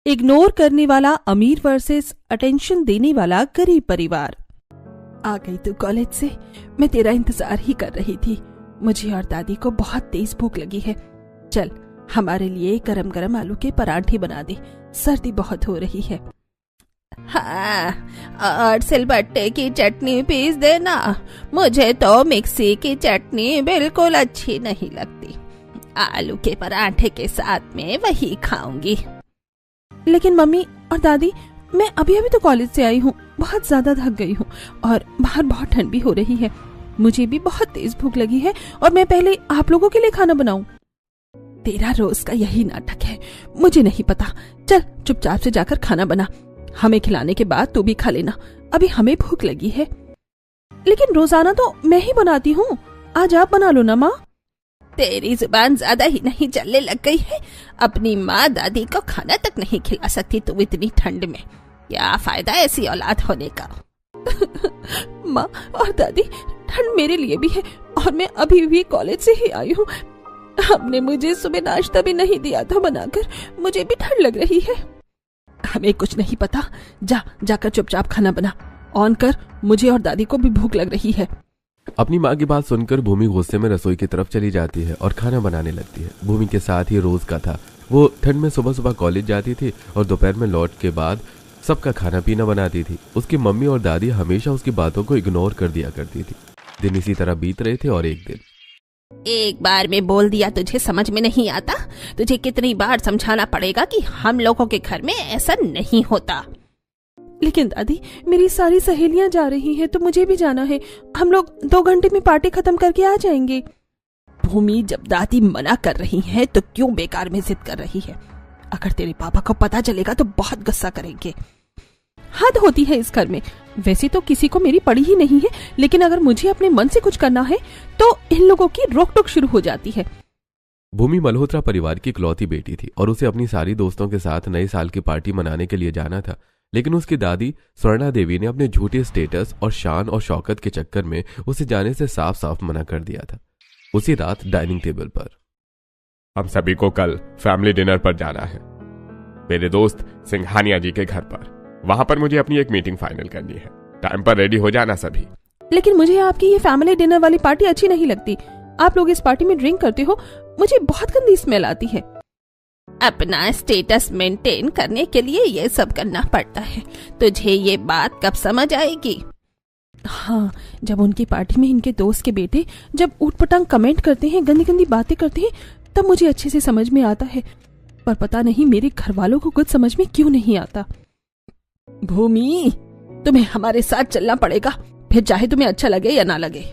Ignore करने वाला अमीर वर्सेस अटेंशन देने वाला गरीब परिवार। आ गई तू कॉलेज से, मैं तेरा इंतजार ही कर रही थी। मुझे और दादी को बहुत तेज भूख लगी है। चल हमारे लिए गरम गरम आलू के पराठे बना दे, सर्दी बहुत हो रही है। हाँ, और सिलबट्टे की चटनी पीस देना, मुझे तो मिक्सी की चटनी बिल्कुल अच्छी नहीं लगती। आलू के पराठे के साथ में वही खाऊंगी। लेकिन मम्मी और दादी, मैं अभी अभी तो कॉलेज से आई हूँ, बहुत ज्यादा थक गई हूँ और बाहर बहुत ठंड भी हो रही है। मुझे भी बहुत तेज भूख लगी है और मैं पहले आप लोगों के लिए खाना बनाऊं। तेरा रोज का यही नाटक है, मुझे नहीं पता। चल चुपचाप से जाकर खाना बना, हमें खिलाने के बाद तू भी खा लेना, अभी हमें भूख लगी है। लेकिन रोजाना तो मैं ही बनाती हूँ, आज आप बना लो ना माँ। तेरी जुबान ज्यादा ही नहीं चलने लग गई है? अपनी माँ दादी को खाना तक नहीं खिला सकती तू इतनी ठंड में, क्या फायदा ऐसी औलाद होने का। माँ और दादी, ठंड मेरे लिए भी है और मैं अभी भी कॉलेज से ही आई हूँ। हमने मुझे सुबह नाश्ता भी नहीं दिया था बनाकर, मुझे भी ठंड लग रही है। हमें कुछ नहीं पता, जाकर चुपचाप खाना बना, ऑन कर, मुझे और दादी को भी भूख लग रही है। अपनी माँ की बात सुनकर भूमि गुस्से में रसोई की तरफ चली जाती है और खाना बनाने लगती है। भूमि के साथ ही रोज का था, वो ठंड में सुबह सुबह कॉलेज जाती थी और दोपहर में लौट के बाद सबका खाना पीना बनाती थी। उसकी मम्मी और दादी हमेशा उसकी बातों को इग्नोर कर दिया करती थी। दिन इसी तरह बीत रहे थे और एक बार में बोल दिया तुझे समझ में नहीं आता? तुझे कितनी बार समझाना पड़ेगा कि हम लोगों के घर में ऐसा नहीं होता। लेकिन दादी, मेरी सारी सहेलियां जा रही हैं तो मुझे भी जाना है। हम लोग 2 घंटे में पार्टी खत्म करके आ जाएंगे। भूमि, जब दादी मना कर रही है तो क्यों बेकार में जिद कर रही है? अगर तेरे पापा को पता चलेगा तो बहुत गुस्सा करेंगे। हद होती है इस घर में। वैसे तो किसी को मेरी पड़ी ही नहीं है, लेकिन अगर मुझे अपने मन से कुछ करना है तो इन लोगों की रोक टोक शुरू हो जाती है। भूमि मल्होत्रा परिवार की इकलौती बेटी थी और उसे अपनी सारी दोस्तों के साथ नए साल की पार्टी मनाने के लिए जाना था। लेकिन उसकी दादी स्वर्णा देवी ने अपने झूठे स्टेटस और शान और शौकत के चक्कर में उसे जाने से साफ साफ मना कर दिया था। उसी रात डाइनिंग टेबल पर, हम सभी को कल फैमिली डिनर पर जाना है, मेरे दोस्त सिंघानिया जी के घर पर। वहां पर मुझे अपनी एक मीटिंग फाइनल करनी है। टाइम पर रेडी हो जाना सभी। लेकिन मुझे आपकी ये फैमिली डिनर वाली पार्टी अच्छी नहीं लगती। आप लोग इस पार्टी में ड्रिंक करते हो, मुझे बहुत गंदी स्मेल आती है। अपना स्टेटस मेंटेन करने के लिए ये सब करना पड़ता है। तुझे ये बात कब समझ आएगी? हाँ, जब उनकी पार्टी में इनके दोस्त के बेटे जब ऊटपटांग कमेंट करते हैं, गंदी गंदी बातें करते हैं, तब मुझे अच्छे से समझ में आता है। पर पता नहीं मेरे घर वालों को कुछ समझ में क्यों नहीं आता। भूमि, तुम्हें हमारे साथ चलना पड़ेगा, फिर चाहे तुम्हें अच्छा लगे या ना लगे।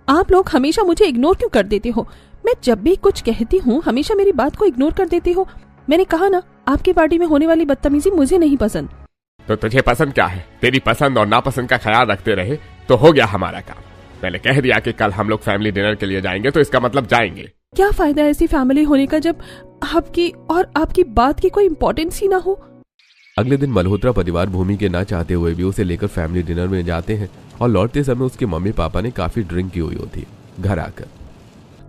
आप लोग हमेशा मुझे इग्नोर क्यों कर देते हो? मैं जब भी कुछ कहती हूँ हमेशा मेरी बात को इग्नोर कर देते हो। मैंने कहा ना, आपकी पार्टी में होने वाली बदतमीजी मुझे नहीं पसंद। तो तुझे पसंद क्या है? तेरी पसंद और नापसंद का ख्याल रखते रहे तो हो गया हमारा काम। मैंने कह दिया कि कल हम लोग फैमिली डिनर के लिए जाएंगे, तो इसका मतलब जाएंगे। क्या फायदा ऐसी फैमिली होने का जब आपकी और आपकी बात की कोई इम्पोर्टेंस ही ना हो। अगले दिन मल्होत्रा परिवार भूमि के ना चाहते हुए भी उसे लेकर फैमिली डिनर में जाते हैं और लौटते समय उसके मम्मी पापा ने काफी ड्रिंक की हुई होती है। घर आकर,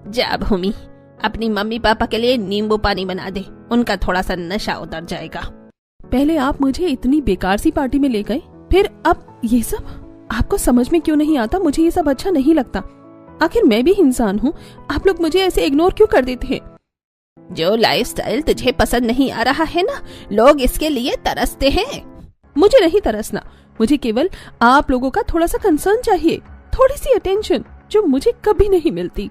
जा भूमि, अपनी मम्मी पापा के लिए नींबू पानी बना दे, उनका थोड़ा सा नशा उतर जाएगा। पहले आप मुझे इतनी बेकार सी पार्टी में ले गए, फिर अब ये सब? आपको समझ में क्यों नहीं आता? मुझे ये सब अच्छा नहीं लगता। आखिर मैं भी इंसान हूँ, आप लोग मुझे ऐसे इग्नोर क्यों कर देते हैं? जो लाइफस्टाइल तुझे पसंद नहीं आ रहा है ना, लोग इसके लिए तरसते हैं। मुझे नहीं तरसना, मुझे केवल आप लोगों का थोड़ा सा कंसर्न चाहिए, थोड़ी सी अटेंशन जो मुझे कभी नहीं मिलती।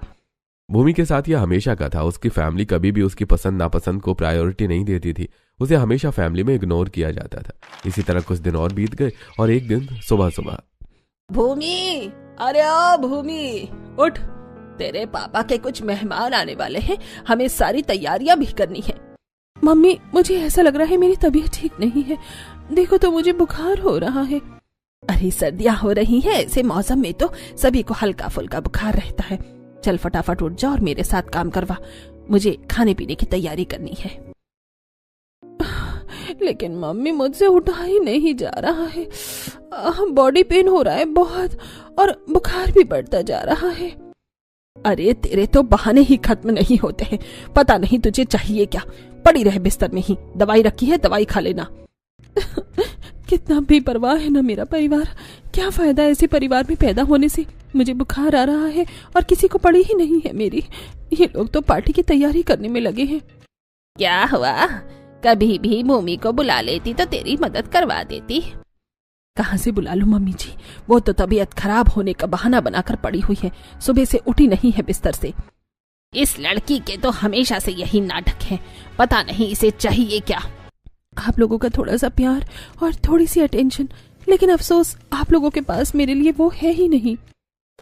भूमि के साथ यह हमेशा का था। उसकी फैमिली कभी भी उसकी पसंद नापसंद को प्रायोरिटी नहीं देती थी। उसे हमेशा फैमिली में इग्नोर किया जाता था। इसी तरह कुछ दिन और बीत गए और एक दिन सुबह सुबह, भूमि, अरे ओ भूमि, उठ, तेरे पापा के कुछ मेहमान आने वाले हैं, हमें सारी तैयारियां भी करनी है। मम्मी, मुझे ऐसा लग रहा है मेरी तबीयत ठीक नहीं है, देखो तो मुझे बुखार हो रहा है। अरे सर्दियां हो रही हैं, ऐसे मौसम में तो सभी को हल्का फुल्का बुखार रहता है। चल फटाफट उठ जा और मेरे साथ काम करवा, मुझे खाने पीने की तैयारी करनी है। लेकिन मम्मी, मुझसे उठा ही नहीं जा रहा है, बॉडी पेन हो रहा है बहुत और बुखार भी बढ़ता जा रहा है। अरे तेरे तो बहाने ही खत्म नहीं होते हैं, पता नहीं तुझे चाहिए क्या। पड़ी रहे बिस्तर में ही। दवाई रखी है, दवाई खा लेना। कितना बेपरवाह है ना मेरा परिवार। क्या फायदा ऐसे परिवार में पैदा होने से। मुझे बुखार आ रहा है और किसी को पड़ी ही नहीं है मेरी। ये लोग तो पार्टी की तैयारी करने में लगे हैं। क्या हुआ? कभी भी भूमि को बुला लेती तो तेरी मदद करवा देती। कहाँ से बुला लूं मम्मी जी, वो तो तबीयत खराब होने का बहाना बनाकर पड़ी हुई है, सुबह से उठी नहीं है बिस्तर से। इस लड़की के तो हमेशा से यही नाटक है, पता नहीं इसे चाहिए क्या। आप लोगों का थोड़ा सा प्यार और थोड़ी सी अटेंशन, लेकिन अफसोस आप लोगों के पास मेरे लिए वो है ही नहीं।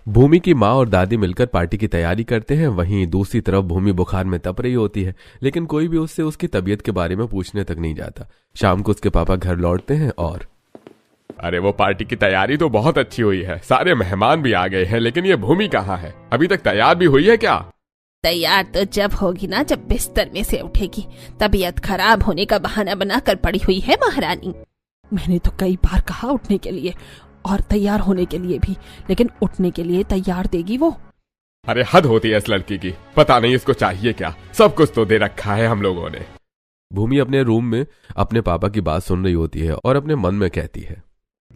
भूमि की माँ और दादी मिलकर पार्टी की तैयारी करते हैं। वहीं दूसरी तरफ भूमि बुखार में तप रही होती है, लेकिन कोई भी उससे उसकी तबीयत के बारे में पूछने तक नहीं जाता। शाम को उसके पापा घर लौटते हैं और अरे वो पार्टी की तैयारी तो बहुत अच्छी हुई है, सारे मेहमान भी आ गए हैं, लेकिन ये भूमि कहाँ है? अभी तक तैयार भी हुई है क्या? तैयार तो जब होगी ना, जब बिस्तर में से उठेगी। तबीयत खराब होने का बहाना बनाकर पड़ी हुई है महारानी। मैंने तो कई बार कहा उठने के लिए और तैयार होने के लिए भी, लेकिन उठने के लिए तैयार देगी वो। अरे हद होती है इस लड़की की, पता नहीं इसको चाहिए क्या। सब कुछ तो दे रखा है हम लोगों ने। भूमि अपने रूम में अपने पापा की बात सुन रही होती है और अपने मन में कहती है,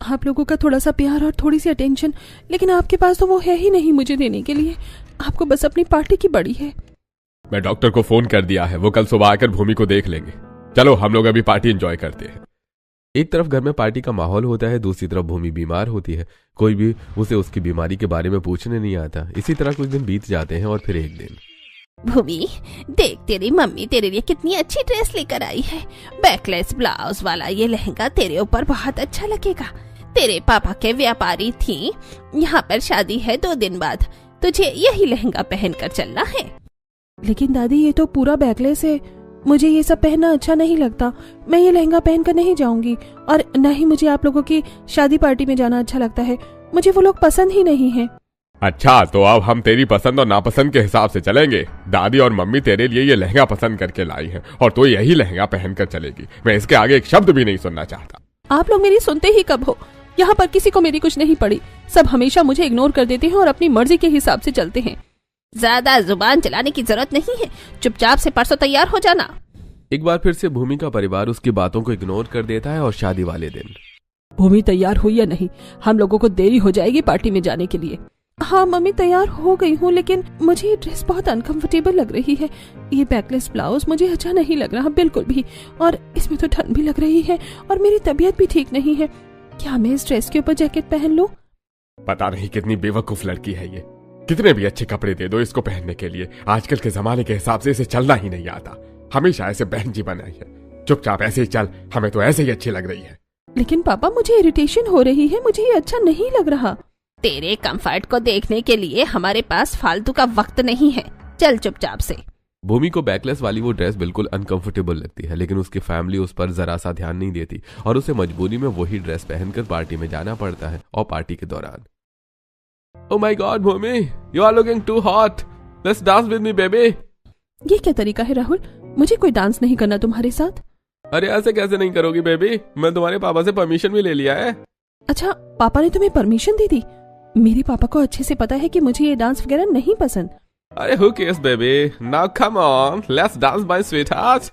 आप लोगों का थोड़ा सा प्यार और थोड़ी सी अटेंशन, लेकिन आपके पास तो वो है ही नहीं मुझे देने के लिए। आपको बस अपनी पार्टी की बड़ी है। मैं डॉक्टर को फोन कर दिया है, वो कल सुबह आकर भूमि को देख लेंगे। चलो हम लोग अभी पार्टी एंजॉय करते हैं। एक तरफ घर में पार्टी का माहौल होता है, दूसरी तरफ भूमि बीमार होती है। कोई भी उसे उसकी बीमारी के बारे में पूछने नहीं आता। इसी तरह कुछ दिन बीत जाते हैं और फिर एक दिन, भूमि देख, तेरी मम्मी तेरे लिए कितनी अच्छी ड्रेस लेकर आई है। बैकलेस ब्लाउज वाला ये लहंगा तेरे ऊपर बहुत अच्छा लगेगा। तेरे पापा के व्यापारी थी, यहाँ पर शादी है 2 दिन बाद, तुझे यही लहंगा पहनकर चलना है। लेकिन दादी ये तो पूरा बैकलेस है, मुझे ये सब पहनना अच्छा नहीं लगता। मैं ये लहंगा पहनकर नहीं जाऊंगी और न ही मुझे आप लोगों की शादी पार्टी में जाना अच्छा लगता है। मुझे वो लोग पसंद ही नहीं है। अच्छा, तो अब हम तेरी पसंद और नापसंद के हिसाब से चलेंगे। दादी और मम्मी तेरे लिए ये लहंगा पसंद करके लाई है और तो यही लहंगा पहनकर चलेगी। मैं इसके आगे एक शब्द भी नहीं सुनना चाहता। आप लोग मेरी सुनते ही कब हो? यहाँ पर किसी को मेरी कुछ नहीं पड़ी। सब हमेशा मुझे इग्नोर कर देते हैं और अपनी मर्जी के हिसाब से चलते हैं। ज्यादा जुबान चलाने की जरूरत नहीं है, चुपचाप से परसों तैयार हो जाना। एक बार फिर से भूमि का परिवार उसकी बातों को इग्नोर कर देता है और शादी वाले दिन, भूमि तैयार हुई या नहीं? हम लोगों को देरी हो जाएगी पार्टी में जाने के लिए। हाँ मम्मी, तैयार हो गई हूँ, लेकिन मुझे ये ड्रेस बहुत अनकंफर्टेबल लग रही है। ये बैकलेस ब्लाउज मुझे अच्छा नहीं लग रहा बिल्कुल भी, और इसमें तो ठंड भी लग रही है और मेरी तबीयत भी ठीक नहीं है। क्या मैं इस ड्रेस के ऊपर जैकेट पहन लूं? पता नहीं कितनी बेवकूफ लड़की है ये। कितने भी अच्छे कपड़े दे दो इसको पहनने के लिए, आजकल के जमाने के हिसाब से इसे चलना ही नहीं आता। हमेशा ऐसे बहन जी बनाई है। चुपचाप ऐसे ही चल, हमें तो ऐसे ही अच्छी लग रही है। लेकिन पापा, मुझे इरिटेशन हो रही है, मुझे ये अच्छा नहीं लग रहा। तेरे कंफर्ट को देखने के लिए हमारे पास फालतू का वक्त नहीं है, चल चुपचाप से। भूमि को बैकलेस वाली वो ड्रेस बिल्कुल अनकंफर्टेबल लगती है, लेकिन उसकी फैमिली उस पर जरा सा ध्यान नहीं देती और उसे मजबूरी में वही ड्रेस पहनकर पार्टी में जाना पड़ता है। और पार्टी के दौरान, oh my god Bhumi, you are looking too hot, let's dance with me baby. ये क्या तरीका है राहुल? मुझे कोई डांस नहीं करना तुम्हारे साथ। अरे ऐसे कैसे नहीं करोगी बेबी, मैं तुम्हारे पापा से परमिशन भी ले लिया है। अच्छा, पापा ने तुम्हें परमिशन दे दी? मेरे पापा को अच्छे से पता है कि मुझे ये डांस वगैरह नहीं पसंद। अरे who cares baby, now come on, let's dance my sweetheart.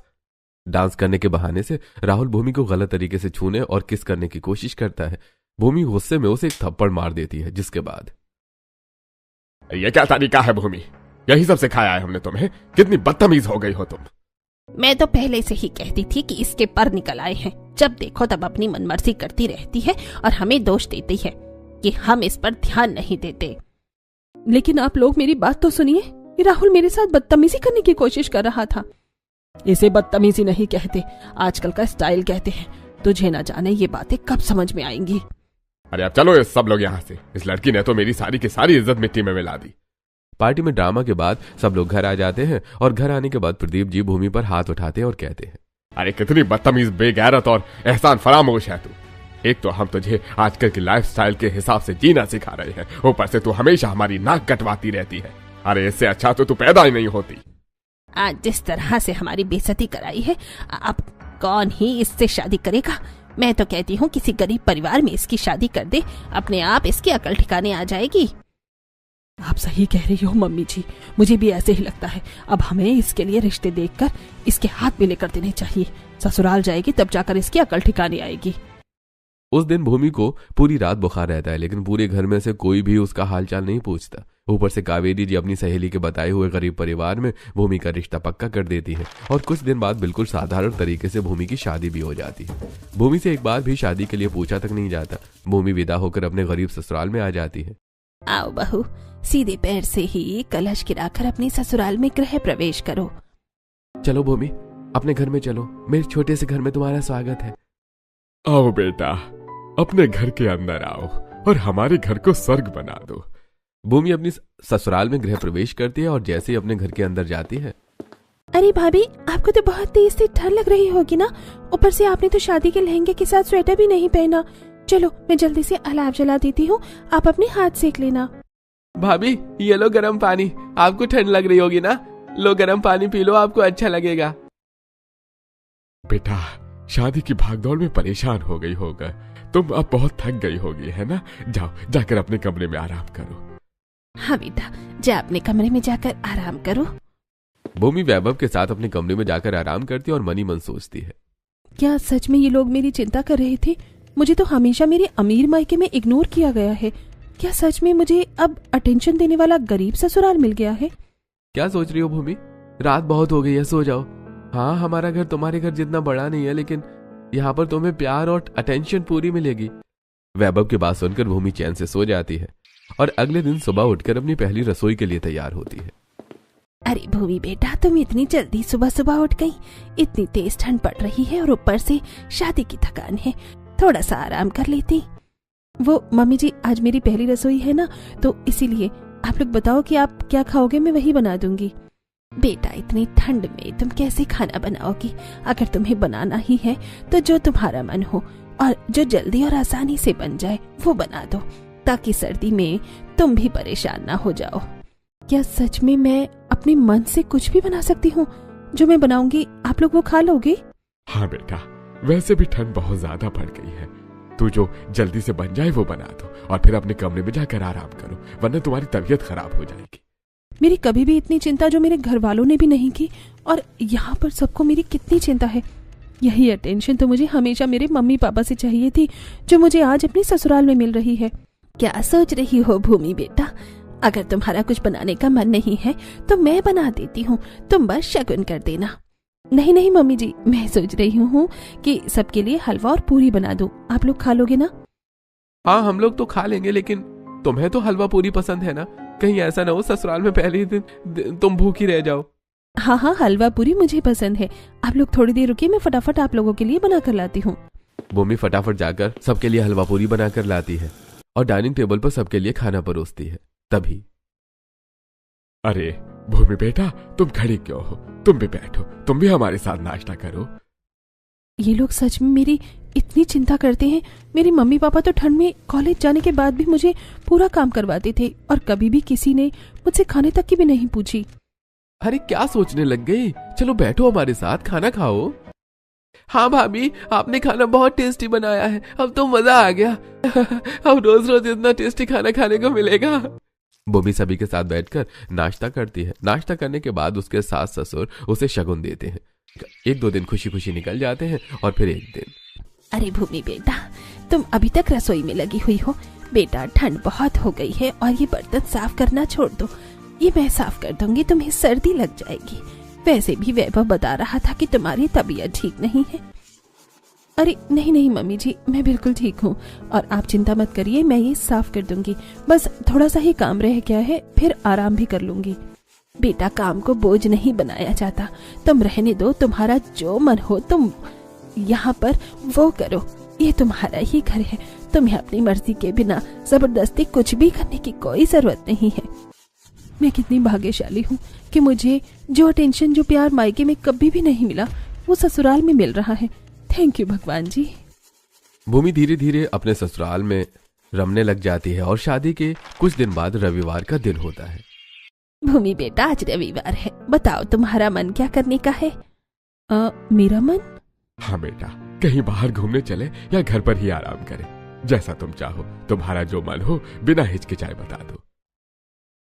Dance करने के बहाने से राहुल भूमि को गलत तरीके से छूने और किस करने की कोशिश करता है। भूमि गुस्से में उसे एक थप्पड़ मार देती है, जिसके बाद, ये क्या तरीका है भूमि? यही सब सिखाया है हमने तुम्हें? कितनी बदतमीज हो गई हो तुम। मैं तो पहले से ही कहती थी कि इसके पर निकल आए हैं। जब देखो तब अपनी मनमर्जी करती रहती है और हमें दोष देती है कि हम इस पर ध्यान नहीं देते। लेकिन आप लोग मेरी बात तो सुनिए। राहुल मेरे साथ बदतमीजी करने की कोशिश कर रहा था। इसे बदतमीजी नहीं कहते, आजकल का स्टाइल कहते हैं। तुझे ना जाने ये बातें कब समझ में आएंगी। अरे अब चलो सब लोग यहाँ से। इस लड़की ने तो मेरी सारी की सारी इज्जत मिट्टी में मिला दी। पार्टी में ड्रामा के बाद सब लोग घर आ जाते हैं और घर आने के बाद प्रदीप जी भूमि पर हाथ उठाते हैं और कहते हैं, अरे कितनी बदतमीज, बेगैरत और एहसान फरामोश है तू। एक तो हम तुझे आजकल की लाइफस्टाइल के हिसाब से जीना सिखा रहे हैं, ऊपर से तू हमेशा हमारी नाक कटवाती रहती है। अरे इससे अच्छा तो तू पैदा ही नहीं होती। आज जिस तरह से हमारी बेइज्जती कराई है, अब कौन ही इससे शादी करेगा? मैं तो कहती हूँ किसी गरीब परिवार में इसकी शादी कर दे, अपने आप इसकी अकल ठिकाने आ जाएगी। आप सही कह रही हो मम्मी जी, मुझे भी ऐसे ही लगता है। अब हमें इसके लिए रिश्ते देखकर इसके हाथ में लेकर देने चाहिए। ससुराल जाएगी तब जाकर इसकी अकल ठिकाने आएगी। उस दिन भूमि को पूरी रात बुखार रहता है, लेकिन पूरे घर में से कोई भी उसका हालचाल नहीं पूछता। ऊपर से कावेरी जी अपनी सहेली के बताए हुए गरीब परिवार में भूमि का रिश्ता पक्का कर देती है और कुछ दिन बाद बिल्कुल साधारण तरीके से भूमि की शादी भी हो जाती है। भूमि से एक बार भी शादी के लिए पूछा तक नहीं जाता। भूमि विदा होकर अपने गरीब ससुराल में आ जाती है। आओ बहू, सीधे पैर से ही कलश गिराकर अपने ससुराल में गृह प्रवेश करो। चलो भूमि, अपने घर में चलो, मेरे छोटे से घर में तुम्हारा स्वागत है। आओ बेटा, अपने घर के अंदर आओ और हमारे घर को स्वर्ग बना दो। भूमि अपनी ससुराल में गृह प्रवेश करती है और जैसे ही अपने घर के अंदर जाती है। अरे भाभी, आपको तो बहुत तेज से ठंड लग रही होगी ना। ऊपर से आपने तो शादी के लहंगे के साथ स्वेटर भी नहीं पहना। चलो मैं जल्दी से अलाव जला देती हूँ, आप अपने हाथ सेक लेना। भाभी, ये लो गर्म पानी, आपको ठंड लग रही होगी ना, लो गर्म पानी पी लो, आपको अच्छा लगेगा। बेटा, शादी की भागदौड़ में परेशान हो गई होगा, तुम अब बहुत थक गई होगी, है ना? जाओ, जाकर अपने कमरे में आराम करो। हाँ बेटा, जा अपने कमरे में जाकर आराम करो। भूमि वैभव के साथ अपने कमरे में जाकर आराम करती है और मनी मन सोचती है, क्या सच में ये लोग मेरी चिंता कर रहे थे? मुझे तो हमेशा मेरे अमीर मायके में इग्नोर किया गया है। क्या सच में मुझे अब अटेंशन देने वाला गरीब ससुराल मिल गया है? क्या सोच रही हो भूमि? रात बहुत हो गई है, सो जाओ। हाँ, हमारा घर तुम्हारे घर जितना बड़ा नहीं है, लेकिन यहाँ पर तुम्हें प्यार और अटेंशन पूरी मिलेगी। वैभव की बात सुनकर भूमि चैन से सो जाती है और अगले दिन सुबह उठकर अपनी पहली रसोई के लिए तैयार होती है। अरे भूमि बेटा, तुम इतनी जल्दी सुबह सुबह उठ गई? इतनी तेज ठंड पड़ रही है और ऊपर से शादी की थकान है, थोड़ा सा आराम कर लेती। वो मम्मी जी, आज मेरी पहली रसोई है ना, तो इसीलिए आप लोग बताओ कि आप क्या खाओगे, मैं वही बना दूंगी। बेटा, इतनी ठंड में तुम कैसे खाना बनाओगी? अगर तुम्हें बनाना ही है तो जो तुम्हारा मन हो और जो जल्दी और आसानी से बन जाए वो बना दो, ताकि सर्दी में तुम भी परेशान ना हो जाओ। क्या सच में मैं अपने मन से कुछ भी बना सकती हूँ? जो मैं बनाऊंगी आप लोग वो खा लोगे? हाँ बेटा, वैसे भी ठंड बहुत ज्यादा बढ़ गई है, तू जो जल्दी से बन जाए वो बना दो और फिर अपने कमरे में जाकर आराम करो, वरना तुम्हारी तबीयत खराब हो जाएगी। मेरी कभी भी इतनी चिंता जो मेरे घर वालों ने भी नहीं की, और यहाँ पर सबको मेरी कितनी चिंता है। यही अटेंशन तो मुझे हमेशा मेरे मम्मी पापा से चाहिए थी, जो मुझे आज अपने ससुराल में मिल रही है। क्या सोच रही हो भूमि बेटा? अगर तुम्हारा कुछ बनाने का मन नहीं है तो मैं बना देती हूँ, तुम बस शगुन कर देना। नहीं नहीं मम्मी जी, मैं सोच रही हूँ कि सबके लिए हलवा और पूरी बना दूं। आप लोग खा लोगे ना? हाँ, हम लोग तो खा लेंगे, लेकिन तुम्हें तो हलवा पूरी पसंद है ना? कहीं ऐसा ना हो ससुराल में पहले ही दिन तुम भूखी रह जाओ। हाँ हाँ, हलवा पूरी मुझे पसंद है। आप लोग थोड़ी देर रुकिए, मैं फटाफट आप लोगों के लिए बना कर लाती हूँ। भूमि फटाफट जाकर सबके लिए हलवा पूरी बनाकर लाती है और डाइनिंग टेबल पर सबके लिए खाना परोसती है। तभी अरे भूमि बेटा, तुम खड़ी क्यों हो? तुम भी बैठो, तुम भी हमारे साथ नाश्ता करो। ये लोग सच में मेरी इतनी चिंता करते हैं। मेरे मम्मी पापा तो ठंड में कॉलेज जाने के बाद भी मुझे पूरा काम करवाते थे और कभी भी किसी ने मुझसे खाने तक की भी नहीं पूछी। अरे क्या सोचने लग गई? चलो बैठो हमारे साथ, खाना खाओ। हाँ भाभी, आपने खाना बहुत टेस्टी बनाया है, अब तो मजा आ गया। अब रोज रोज इतना टेस्टी खाना खाने को मिलेगा। भूमि सभी के साथ बैठकर नाश्ता करती है। नाश्ता करने के बाद उसके सास ससुर उसे शगुन देते हैं। एक दो दिन खुशी खुशी निकल जाते हैं और फिर एक दिन। अरे भूमि बेटा, तुम अभी तक रसोई में लगी हुई हो। बेटा, ठंड बहुत हो गई है और ये बर्तन साफ करना छोड़ दो, ये मैं साफ कर दूंगी, तुम्हें सर्दी लग जाएगी। वैसे भी वैभव बता रहा था कि तुम्हारी तबीयत ठीक नहीं है। अरे नहीं नहीं मम्मी जी, मैं बिल्कुल ठीक हूँ और आप चिंता मत करिए, मैं ये साफ कर दूंगी। बस थोड़ा सा ही काम रह गया है, फिर आराम भी कर लूंगी। बेटा, काम को बोझ नहीं बनाया जाता, तुम रहने दो। तुम्हारा जो मन हो तुम यहाँ पर वो करो, ये तुम्हारा ही घर है। तुम्हें अपनी मर्जी के बिना जबरदस्ती कुछ भी करने की कोई जरूरत नहीं है। मैं कितनी भाग्यशाली हूँ कि मुझे जो अटेंशन, जो प्यार मायके में कभी भी नहीं मिला, वो ससुराल में मिल रहा है। थैंक यू भगवान जी। भूमि धीरे धीरे अपने ससुराल में रमने लग जाती है और शादी के कुछ दिन बाद रविवार का दिन होता है। भूमि बेटा, आज रविवार है, बताओ तुम्हारा मन क्या करने का है? मेरा मन? हाँ बेटा, कहीं बाहर घूमने चले या घर पर ही आराम करें, जैसा तुम चाहो। तुम्हारा जो मन हो बिना हिचकिचाए बता दो।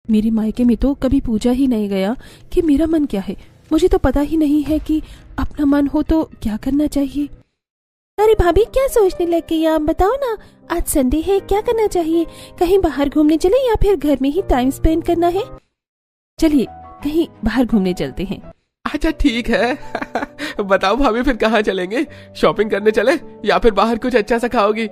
मेरे मायके में तो कभी पूछा ही नहीं गया कि मेरा मन क्या है। मुझे तो पता ही नहीं है कि अपना मन हो तो क्या करना चाहिए। अरे भाभी, क्या सोचने लग गई आप? बताओ ना, आज संडे है, क्या करना चाहिए? कहीं बाहर घूमने चले या फिर घर में ही टाइम स्पेंड करना है? चलिए कहीं बाहर घूमने चलते हैं। अच्छा ठीक है। बताओ भाभी, फिर कहाँ चलेंगे? शॉपिंग करने चले या फिर बाहर कुछ अच्छा सा खाओगी?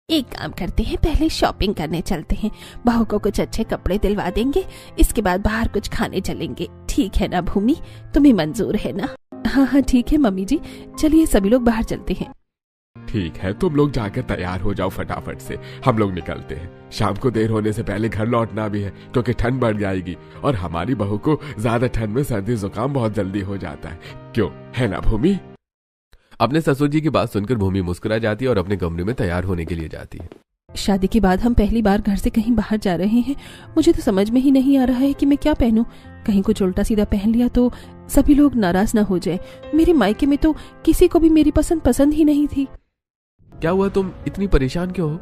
एक काम करते हैं, पहले शॉपिंग करने चलते हैं। बहू को कुछ अच्छे कपड़े दिलवा देंगे, इसके बाद बाहर कुछ खाने चलेंगे। ठीक है ना भूमि, तुम्हें मंजूर है ना? हाँ ठीक है मम्मी जी, चलिए सभी लोग बाहर चलते हैं। ठीक है, तुम लोग जाकर तैयार हो जाओ फटाफट से, हम लोग निकलते हैं। शाम को देर होने से पहले घर लौटना भी है, क्योंकि ठंड बढ़ जाएगी और हमारी बहू को ज्यादा ठंड में सर्दी जुकाम बहुत जल्दी हो जाता है। क्यों, है ना भूमि? अपने ससुर जी की बात सुनकर भूमि मुस्कुरा जाती है और अपने कमरे में तैयार होने के लिए जाती है। शादी के बाद हम पहली बार घर से कहीं बाहर जा रहे हैं। मुझे तो समझ में ही नहीं आ रहा है कि मैं क्या पहनूं। कहीं कुछ उल्टा सीधा पहन लिया तो सभी लोग नाराज ना हो जाए। मेरे मायके में तो किसी को भी मेरी पसंद ही नहीं थी। क्या हुआ, तुम इतनी परेशान क्यों हो?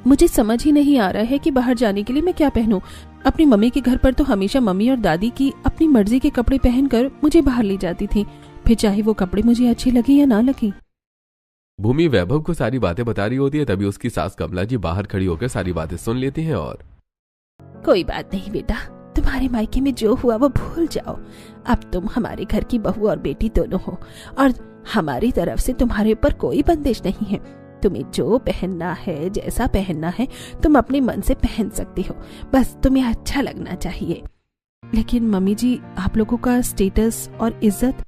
मुझे समझ ही नहीं आ रहा है कि बाहर जाने के लिए मैं क्या पहनूं। अपनी मम्मी के घर पर तो हमेशा मम्मी और दादी की अपनी मर्जी के कपड़े पहनकर मुझे बाहर ले जाती थी, फिर चाहे वो कपड़े मुझे अच्छे लगे या ना लगे। भूमि वैभव को सारी बातें बता रही होती है, तभी उसकी सास कमला जी बाहर खड़ी होकर सारी बातें सुन लेती हैं और कोई बात नहीं बेटा, तुम्हारे मायके में जो हुआ वो भूल जाओ। अब तुम हमारे घर की बहू और बेटी दोनों हो और हमारी तरफ से तुम्हारे ऊपर कोई बंदिश नहीं है। तुम्हें जो पहनना है, जैसा पहनना है, तुम अपने मन से पहन सकती हो, बस तुम्हें अच्छा लगना चाहिए। लेकिन मम्मी जी, आप लोगों का स्टेटस और इज्जत।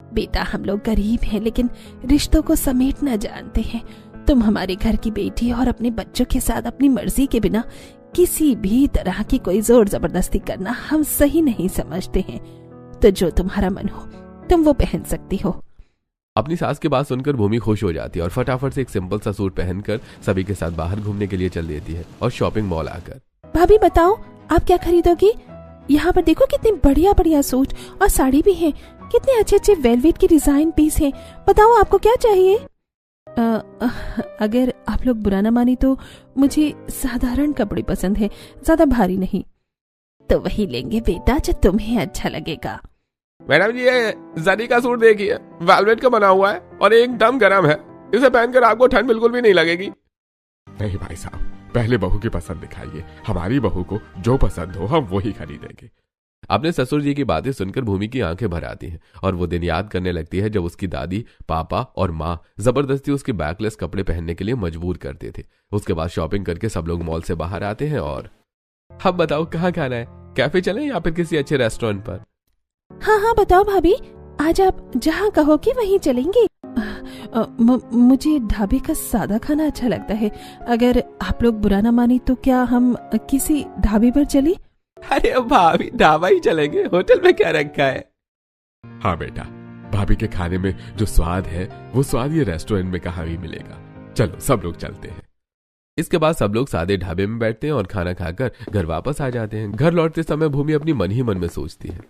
बेटा, हम लोग गरीब हैं लेकिन रिश्तों को समेटना जानते हैं। तुम हमारे घर की बेटी और अपने बच्चों के साथ अपनी मर्जी के बिना किसी भी तरह की कोई जोर जबरदस्ती करना हम सही नहीं समझते हैं। तो जो तुम्हारा मन हो तुम वो पहन सकती हो। अपनी सास की बात सुनकर भूमि खुश हो जाती है और फटाफट से एक सिंपल सा सूट पहनकर सभी के साथ बाहर घूमने के लिए चल देती है। और शॉपिंग मॉल आकर, भाभी बताओ आप क्या खरीदोगी? यहाँ पर देखो कितने बढ़िया बढ़िया सूट और साड़ी भी हैं। कितने अच्छे अच्छे वेलवेट के डिजाइन पीस हैं। बताओ आपको क्या चाहिए? अगर आप लोग बुरा ना माने तो मुझे साधारण कपड़े पसंद है, ज्यादा भारी नहीं। तो वही लेंगे बेटा जो तुम्हें अच्छा लगेगा। मैडम जी, ये जरी का सूट देखिए, वेलवेट का बना हुआ है और एकदम गर्म है। इसे पहनकर आपको ठंड बिल्कुल भी नहीं लगेगी। नहीं भाई साहब, पहले बहू की पसंद दिखाइए। हमारी बहू को जो पसंद हो हम वही खरीदेंगे। अपने ससुर जी की बातें सुनकर भूमि की आंखें भर आती हैं और वो दिन याद करने लगती है जब उसकी दादी, पापा और माँ जबरदस्ती उसके बैकलेस कपड़े पहनने के लिए मजबूर करते थे। उसके बाद शॉपिंग करके सब लोग मॉल से बाहर आते हैं और अब बताओ कहाँ खाना है? कैफे चलें या फिर किसी अच्छे रेस्टोरेंट पर? हाँ बताओ भाभी, आज आप जहाँ कहोगे वहीं चलेंगे। मुझे ढाबे का सादा खाना अच्छा लगता है। अगर आप लोग बुरा ना माने तो क्या हम किसी ढाबे पर चले? अरे भाभी, ढाबा ही चलेंगे, होटल में क्या रखा है? हाँ बेटा, भाभी के खाने में जो स्वाद है वो स्वाद ये रेस्टोरेंट में कहाँ भी मिलेगा। चलो सब लोग चलते हैं। इसके बाद सब लोग सादे ढाबे में बैठते हैं और खाना खाकर घर वापस आ जाते हैं। घर लौटते समय भूमि अपनी मन ही मन में सोचती है,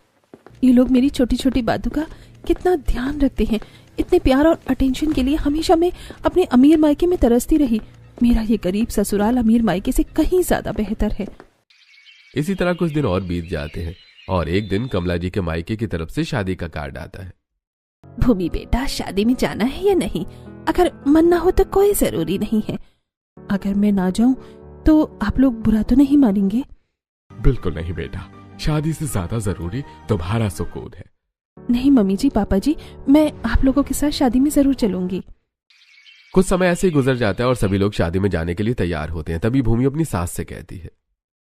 ये लोग मेरी छोटी छोटी बातों का कितना ध्यान रखते हैं। इतने प्यार और अटेंशन के लिए हमेशा मैं अपने अमीर मायके में तरसती रही। मेरा ये गरीब ससुराल अमीर मायके से कहीं ज्यादा बेहतर है। इसी तरह कुछ दिन और बीत जाते हैं और एक दिन कमला जी के मायके की तरफ से शादी का कार्ड आता है। भूमि बेटा, शादी में जाना है या नहीं? अगर मन ना हो तो कोई जरूरी नहीं है। अगर मैं ना जाऊं तो आप लोग बुरा तो नहीं मानेंगे? बिल्कुल नहीं बेटा, शादी से ज्यादा जरूरी तुम्हारा सुकून है। नहीं मम्मी जी, पापा जी, मैं आप लोगों के साथ शादी में जरूर चलूंगी। कुछ समय ऐसे ही गुजर जाता है और सभी लोग शादी में जाने के लिए तैयार होते हैं। तभी भूमि अपनी सास से कहती है,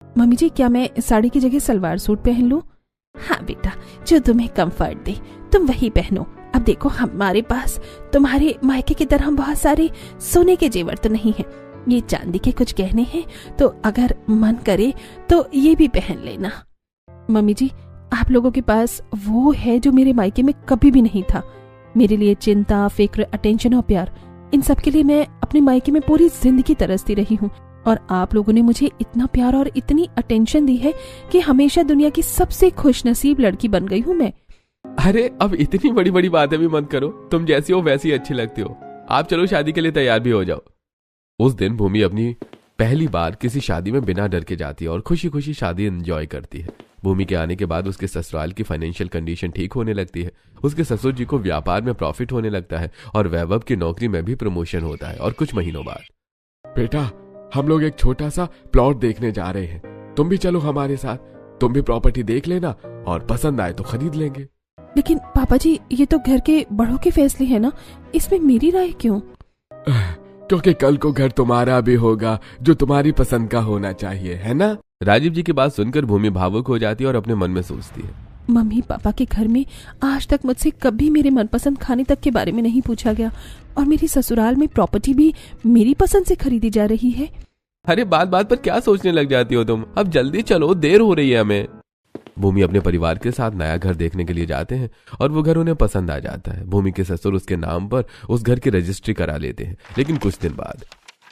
मम्मी जी, क्या मैं साड़ी की जगह सलवार सूट पहन लूं? हाँ बेटा, जो तुम्हें कंफर्ट दे तुम वही पहनो। अब देखो, हमारे पास तुम्हारे मायके की तरह बहुत सारे सोने के जेवर तो नहीं है। ये चांदी के कुछ गहने हैं, तो अगर मन करे तो ये भी पहन लेना। मम्मी जी, आप लोगों के पास वो है जो मेरे मायके में कभी भी नहीं था। मेरे लिए चिंता, फिक्र, अटेंशन और प्यार, इन सब के लिए मैं अपने मायके में पूरी जिंदगी तरसती रही हूँ। और आप लोगों ने मुझे इतना प्यार और इतनी अटेंशन दी है कि हमेशा दुनिया की सबसे खुशनसीब लड़की बन गई हूँ मैं। अरे अब इतनी बड़ी बड़ी बातें भी मत करो, तुम जैसी हो वैसी अच्छी लगती हो। आप चलो शादी के लिए तैयार भी हो जाओ। उस दिन भूमि अपनी पहली बार किसी शादी में बिना डर के जाती है और खुशी खुशी शादी एंजॉय करती है। भूमि के आने के बाद उसके ससुराल की फाइनेंशियल कंडीशन ठीक होने लगती है। उसके ससुर जी को व्यापार में प्रॉफिट होने लगता है और वैभव की नौकरी में भी प्रमोशन होता है। और कुछ महीनों बाद, बेटा हम लोग एक छोटा सा प्लॉट देखने जा रहे हैं, तुम भी चलो हमारे साथ। तुम भी प्रॉपर्टी देख लेना और पसंद आए तो खरीद लेंगे। लेकिन पापा जी, ये तो घर के बड़ों के फैसले हैं ना, इसमें मेरी राय क्यों? क्योंकि कल को घर तुम्हारा भी होगा जो तुम्हारी पसंद का होना चाहिए, है ना? राजीव जी की बात सुनकर भूमि भावुक हो जाती है और अपने मन में सोचती है, मम्मी पापा के घर में आज तक मुझसे कभी मेरे मनपसंद खाने तक के बारे में नहीं पूछा गया, और मेरी ससुराल में प्रॉपर्टी भी मेरी पसंद से खरीदी जा रही है। अरे बात बात पर क्या सोचने लग जाती हो तुम? अब जल्दी चलो, देर हो रही है हमें। भूमि अपने परिवार के साथ नया घर देखने के लिए जाते हैं और वो घर उन्हें पसंद आ जाता है। भूमि के ससुर उसके नाम पर उस घर की रजिस्ट्री करा लेते हैं। लेकिन कुछ दिन बाद,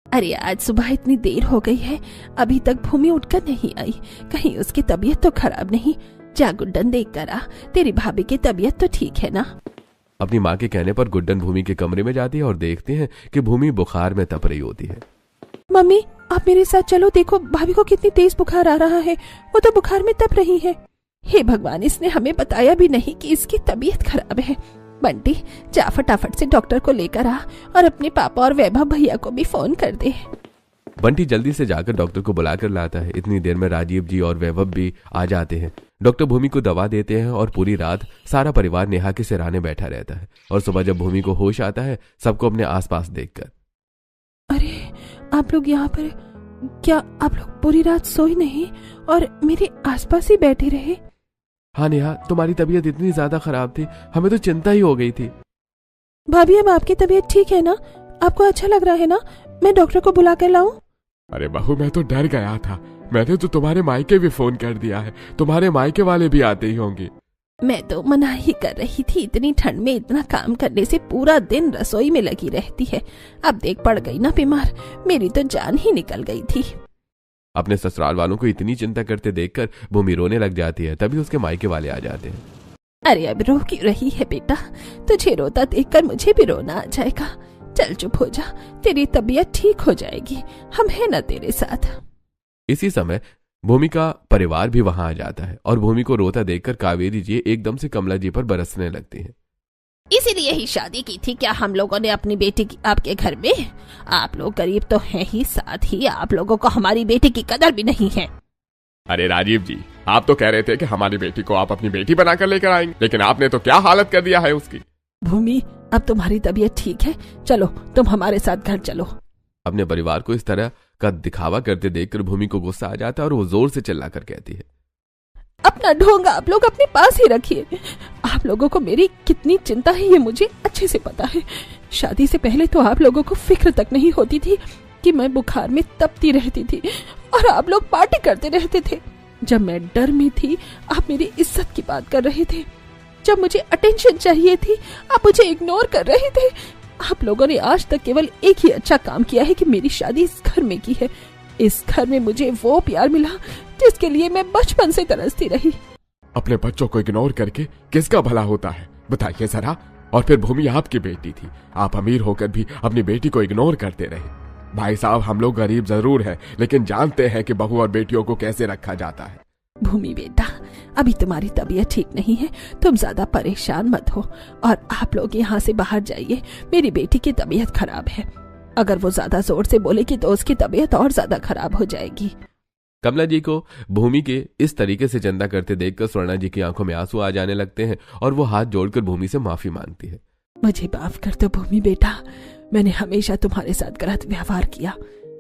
अरे आज सुबह इतनी देर हो गई है, अभी तक भूमि उठकर नहीं आई, कहीं उसकी तबीयत तो खराब नहीं? जा गुड्डन देख कर आ, तेरी भाभी की तबीयत तो ठीक है ना? अपनी माँ के कहने पर गुड्डन भूमि के कमरे में जाती है और देखते हैं कि भूमि बुखार में तप रही होती है। मम्मी आप मेरे साथ चलो, देखो भाभी को कितनी तेज बुखार आ रहा है, वो तो बुखार में तप रही है। हे भगवान, इसने हमें बताया भी नहीं कि इसकी तबीयत खराब है। बंटी जा फटाफट से डॉक्टर को लेकर आ और अपने पापा और वैभव भैया को भी फोन कर दे। बंटी जल्दी से जाकर डॉक्टर को बुलाकर लाता है। इतनी देर में राजीव जी और वैभव भी आ जाते हैं। डॉक्टर भूमि को दवा देते हैं और पूरी रात सारा परिवार नेहा के सिरहाने बैठा रहता है। और सुबह जब भूमि को होश आता है, सबको अपने आसपास देखकर, अरे आप लोग यहाँ पर, क्या आप लोग पूरी रात सोए नहीं और मेरे आसपास ही बैठे रहे? हाँ नेहा, तुम्हारी तबीयत इतनी ज्यादा खराब थी, हमें तो चिंता ही हो गई थी। भाभी अब आपकी तबीयत ठीक है ना? आपको अच्छा लग रहा है ना? मैं डॉक्टर को बुला कर लाऊं? अरे बहू, मैं तो डर गया था। मैंने तो तुम्हारे मायके भी फोन कर दिया है, तुम्हारे मायके वाले भी आते ही होंगे। मैं तो मना ही कर रही थी, इतनी ठंड में इतना काम करने से पूरा दिन रसोई में लगी रहती है। अब देख पड़ गई ना बीमार, मेरी तो जान ही निकल गई थी। अपने ससुराल वालों को इतनी चिंता करते देखकर भूमि रोने लग जाती है। तभी उसके मायके वाले आ जाते हैं। अरे अब रो क्यों रही है बेटा? तुझे रोता देखकर मुझे भी रोना आ जाएगा। चल चुप हो जा, तेरी तबीयत ठीक हो जाएगी, हम है ना तेरे साथ। इसी समय भूमि का परिवार भी वहां आ जाता है और भूमि को रोता देखकर कावेरी जी एकदम से कमला जी पर बरसने लगती हैं। इसीलिए ही शादी की थी क्या हम लोगों ने अपनी बेटी की आपके घर में? आप लोग गरीब तो हैं ही, साथ ही आप लोगों को हमारी बेटी की कदर भी नहीं है। अरे राजीव जी, आप तो कह रहे थे कि हमारी बेटी को आप अपनी बेटी बनाकर लेकर आएंगे, लेकिन आपने तो क्या हालत कर दिया है उसकी। भूमि अब तुम्हारी तबीयत ठीक है, चलो तुम हमारे साथ घर चलो। अपने परिवार को इस तरह का दिखावा करते देखकर भूमि को गुस्सा आ जाता है और वो जोर से चिल्लाकर कहती है, अपना ढोंगा आप लोग अपने पास ही रखिए। आप लोगों को मेरी कितनी चिंता है ये मुझे अच्छे से पता है। शादी से पहले तो आप लोगों को फिक्र तक नहीं होती थी कि मैं बुखार में तपती रहती थी और आप लोग पार्टी करते रहते थे। जब मैं डर में थी आप मेरी इज्जत की बात कर रहे थे, जब मुझे अटेंशन चाहिए थी आप मुझे इग्नोर कर रहे थे। आप लोगों ने आज तक केवल एक ही अच्छा काम किया है कि मेरी शादी इस घर में की है। इस घर में मुझे वो प्यार मिला जिसके लिए मैं बचपन से तरसती रही। अपने बच्चों को इग्नोर करके किसका भला होता है, बताइए जरा। और फिर भूमि आपकी बेटी थी, आप अमीर होकर भी अपनी बेटी को इग्नोर करते रहे। भाई साहब, हम लोग गरीब जरूर हैं, लेकिन जानते हैं कि बहू और बेटियों को कैसे रखा जाता है। भूमि बेटा, अभी तुम्हारी तबीयत ठीक नहीं है, तुम ज्यादा परेशान मत हो और आप लोग यहाँ से बाहर जाइए। मेरी बेटी की तबीयत खराब है, अगर वो ज्यादा जोर से बोलेगी तो उसकी तबीयत और ज्यादा खराब हो जाएगी। कमला जी को भूमि के इस तरीके से चिंता करते देखकर स्वर्णा जी की आंखों में आंसू आ जाने लगते हैं और वो हाथ जोड़कर भूमि से माफी मांगती है। मुझे माफ कर दो भूमि बेटा, मैंने हमेशा तुम्हारे साथ गलत व्यवहार किया।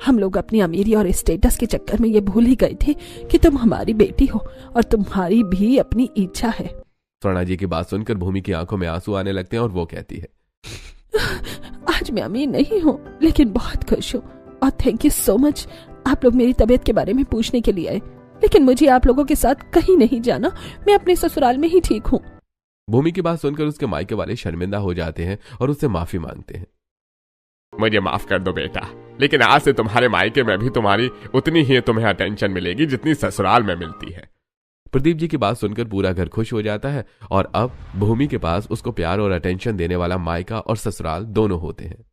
हम लोग अपनी अमीरी और स्टेटस के चक्कर में ये भूल ही गए थे कि तुम हमारी बेटी हो और तुम्हारी भी अपनी इच्छा है। स्वर्णा जी की बात सुनकर भूमि की आंखों में आंसू आने लगते हैं और वो कहती है, आज मैं अमीर नहीं हूँ लेकिन बहुत खुश हूँ और थैंक यू सो मच। आप लोग मेरी तबीयत के बारे में पूछने के लिए आए, लेकिन मुझे आप लोगों के साथ कहीं नहीं जाना, मैं अपने ससुराल में ही ठीक हूँ। भूमि की बात सुनकर उसके मायके वाले शर्मिंदा हो जाते हैं और उससे माफी मांगते हैं। मुझे माफ कर दो बेटा, लेकिन आज से तुम्हारे मायके में भी तुम्हारी उतनी ही तुम्हें अटेंशन मिलेगी जितनी ससुराल में मिलती है। प्रदीप जी की बात सुनकर पूरा घर खुश हो जाता है और अब भूमि के पास उसको प्यार और अटेंशन देने वाला मायका और ससुराल दोनों होते हैं।